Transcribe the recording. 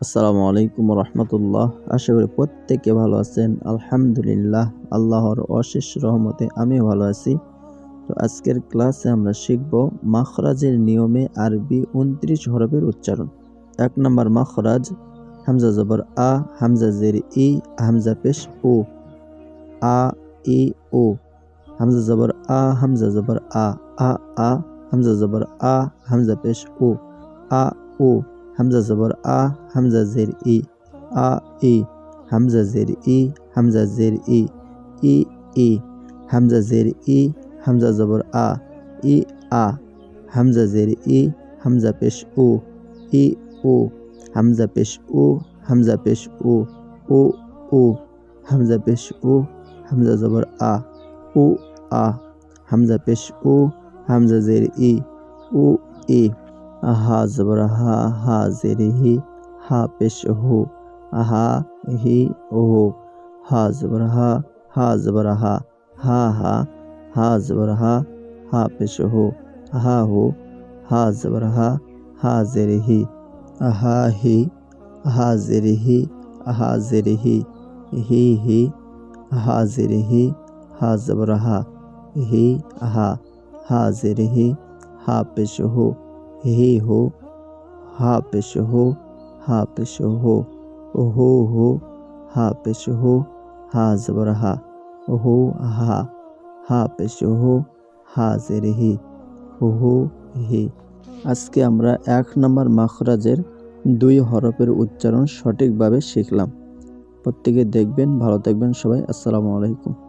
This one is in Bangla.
আসসালামু আলাইকুম রহমতুল্লাহ। আশা করি প্রত্যেকে ভালো আছেন। আলহামদুলিল্লাহ, আল্লাহর অশেষ রহমতে আমিও ভালো আছি। তো আজকের ক্লাসে আমরা শিখব মাখরাজের নিয়মে আরবি ২৯ হরফের উচ্চারণ। ১ নম্বর মাখরাজ, হামজা জবর আ, হামজা জের ই, হামজা পেশ ও, আ ই ও। হামজা জবর আ, হামজা জবর আ, আ আ, হামজা জবর আ, হামজা পেশ ও, আ ও। হামজা জবর আ, হামজা জের ই, আ ই। হামজা জের ই, হামজা জের ই, ই ই। হামজা জের ই, হামজা জবর আ, ই আ। হামজা জের ই, হামজা পেশ ও, ই ও। হামজা পেশ ও, হামজা পেশ ও, ও ও। হামজা পেশ ও, হামজা জবর আ, উ আ। হামজা পেশ উ, হামজা জের ই, উ ই। হা জবর হা, হা জের হি, হা পেশ হু, হা হি হু। হা জবর হা, হা জবর হা, হা হা। হা জবর হা, হা পেশ হু, হা হু। হা জবর হা, হা জের হি, হা হি। হা জের হি, হা জের হি, হি হি। হা জের হি, হা জবর হা, হি হা। হা জের হি, হা পেশ হু, হি হু। হা পেশ হু, হা পেশ হু, হু হু। হা পেশ হু, হা জবর হা, হু হা। হা পেশ হু, হা জের হি, হু হি। আজকে আমরা ১ নম্বর মাখরাজের ২ হরফের উচ্চারণ সঠিকভাবে শিখলাম। প্রত্যেকে দেখবেন। ভালো থাকবেন সবাই। আসসালামু আলাইকুম।